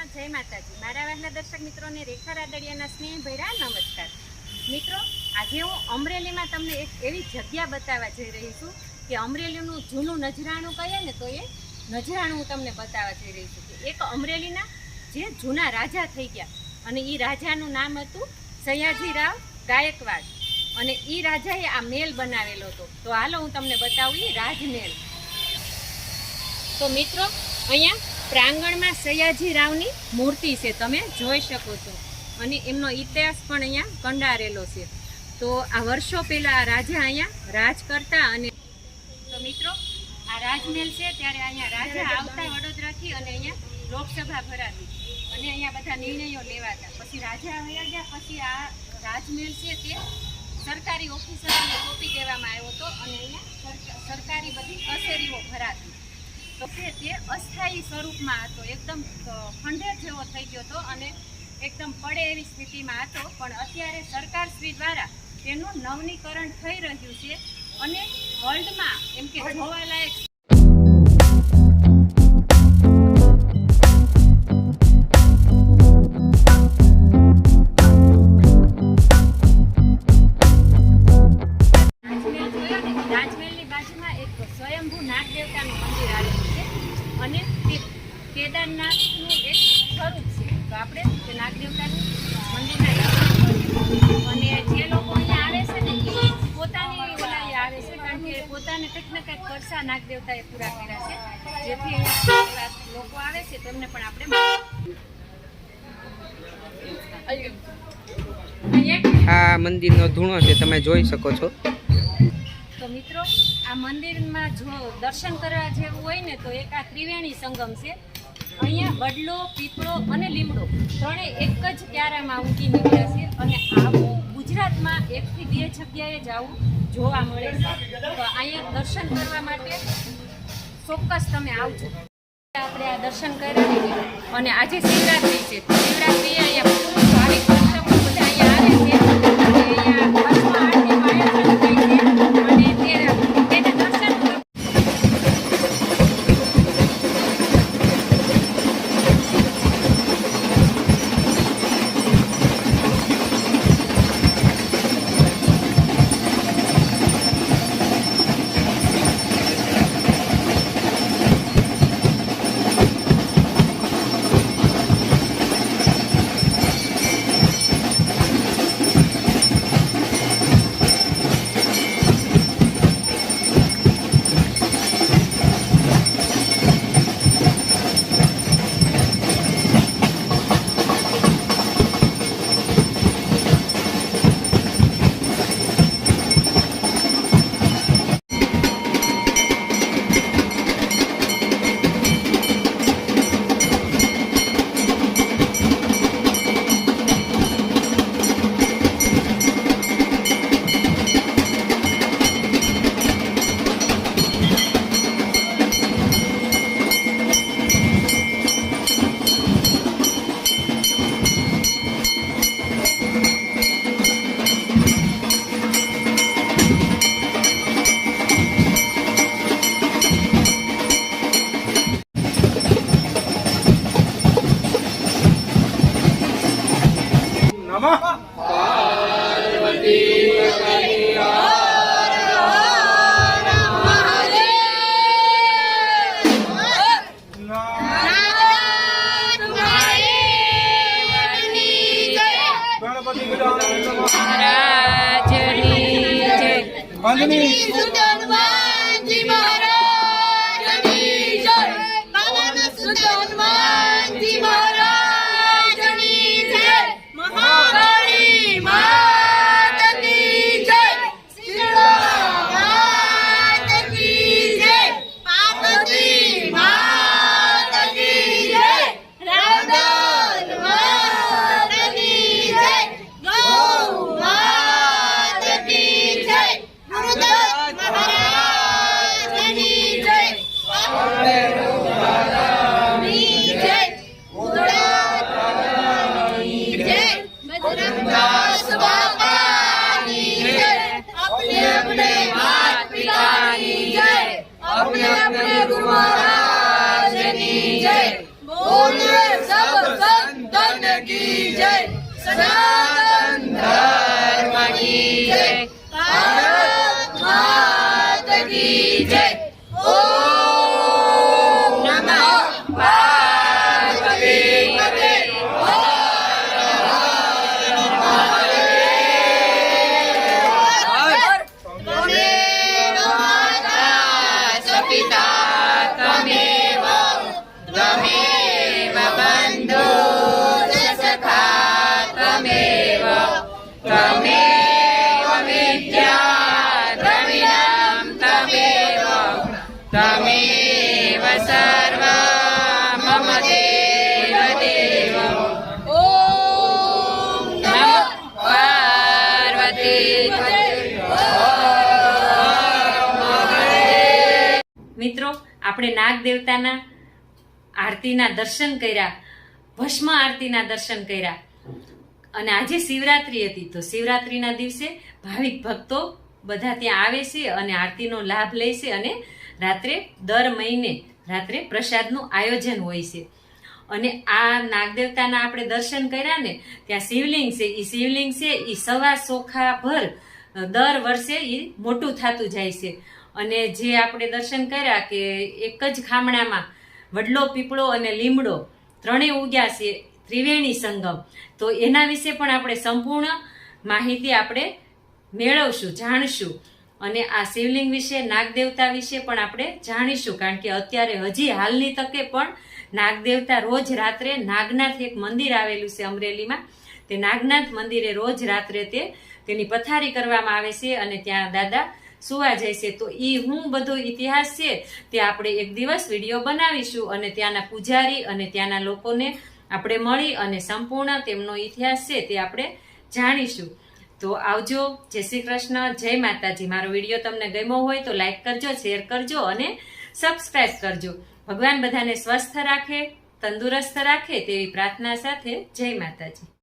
जय माताजी। मारा वहाला दर्शक मित्रों ने रेखा रादड़ियाना स्नेह भर्या नमस्कार। मित्रों, आज हूँ अमरेली में तमने एक एवी जग्या बतावा जई रही छूं कि अमरेलीनुं जूनुं नજરાણું कहीए ने तो ये नજરાણું हूँ तमने बतावा जई रही छूं कि एक अमरेलीना जे जूना राजा थई गया अने ई राजानुं नाम हतुं सयाजीराव गायकवाड अने ई राजाए आ मेल बनावेलो हतो। तो हालो हूँ तमने बतावुं ई राजमेल। तो मित्रों, अहींया प्रांगण में सयाजीरावनी मूर्ति से तमे जोई शको छो अने एमनो इतिहास पण अहींया कंडारेलो छे। तो आ वर्षों पहेला आ राजा अहींया राज करता अने तो मित्रों, आ राजमेल छे त्यारे अहींया राजा आवता वडोदराथी अने अहींया लोकसभा भराती अने अहींया बधा निर्णयो लेवाता। पछी राजा वया गया पछी आ राजमेल छे ते सरकारी ऑफिसरोने सोंपी देवामां आव्यो हतो अने अहींया सरकारी बधी कचेरीओ भराती। तो ते अस्थायी स्वरूप में हतो, एकदम खंडेर जेवो थई गयो तो अने एकदम पड़े एवी स्थिति में हतो। पण अत्यारे सरकार श्री द्वारा तेनुं नवीनीकरण थई रह्युं छे अने वर्ल्ड में एम के जोवालायक राजमेलनी बाजुमां एक स्वयंभू नाग देवतानुं मंदिर आवेलुं छे अने ते केदारनाथनुं एक स्वरूप छे। तो आपणे ते नाग देवतानुं मंदिરના दर्शन કરીએ અને જે લોકો અહીંયા આવે છે ને એ પોતાની ઓલાએ આવે છે કારણ કે પોતાને કંઈક ને કંઈક કરસા નાગ દેવતાએ પૂરા કર્યા છે, જેથી એવા લોકો આવે છે તેમને પણ આપણે આ મંદિરનો ધૂણો છે, તમે જોઈ શકો છો। तो मित्रों, आ मंदिर में जो दर्शन करवा जेवुं होय ने तो एक आ त्रिवेणी संगम से अहींया वडलो पीपळो अने લીમડો ત્રણે एक ज क्यारामां उगी निकळ्या छे अने आवुं गुजरातमां एक थी बे जग्याए ज आवुं जोवा मळे छे। तो अहींया दर्शन करवा माटे ચોક્કસ તમે આવજો। આપણે આ દર્શન કર્યા અને આજે શિવરાત્રી છે, શિવરાત્રી અહીંયા ભાવિક ભક્તો બધા અહીંયા આવે છે અને અહીંયા બસમાં આરતીનું આયોજન થાય છે અને તેને દર્શન તમેવ સર્વ મમ દેવ દેવ. ઓમ નમઃ પાર્વતી પતે. મિત્રો, આપણે નાગ દેવતાના આરતીના દર્શન કર્યા, ભસ્મ આરતીના દર્શન કર્યા અને આજે શિવરાત્રી હતી. તો શિવરાત્રીના દિવસે ભાવિક ભક્તો બધા ત્યાં આવે છે અને આરતીનો લાભ લે છે અને રાત્રે દર મહિને રાત્રે પ્રસાદનું આયોજન હોય છે. અને આ નાગદેવતાના આપણે દર્શન કર્યા ને, ત્યાં શિવલિંગ છે. એ શિવલિંગ છે એ 1.25 ચોખા ભર દર વર્ષે એ મોટું થતું જાય છે. અને જે આપણે દર્શન કર્યા કે એક જ ખામણામાં વડલો, પીપળો અને લીમડો ત્રણેય ઉગ્યા છે, ત્રિવેણી સંગમ. તો એના વિશે પણ આપણે સંપૂર્ણ માહિતી આપણે મેળવશું, જાણશું. અને આ શિવલિંગ વિશે, નાગદેવતા વિશે પણ આપણે જાણીશું. કારણ કે અત્યારે હજી હાલની તકે પણ નાગદેવતા રોજ રાત્રે નાગનાથ એક મંદિર આવેલું છે અમરેલીમાં. તે નાગનાથ મંદિરે રોજ રાત્રે તેની પથારી કરવામાં આવે છે અને ત્યાં દાદા સુવા જાય છે. તો એ હું બધો ઇતિહાસ છે તે આપણે એક દિવસ વિડીયો બનાવીશું અને ત્યાંના પૂજારી અને ત્યાંના લોકોને આપણે મળી અને સંપૂર્ણ તેમનો ઇતિહાસ છે તે આપણે જાણીશું. તો આવજો. જય શ્રી કૃષ્ણ, જય માતાજી. મારો વિડીયો તમને ગમ્યો હોય તો લાઈક કરજો, શેર કરજો અને સબસ્ક્રાઈબ કરજો. ભગવાન બધાને સ્વસ્થ રાખે, તંદુરસ્ત રાખે તેવી પ્રાર્થના સાથે જય માતાજી.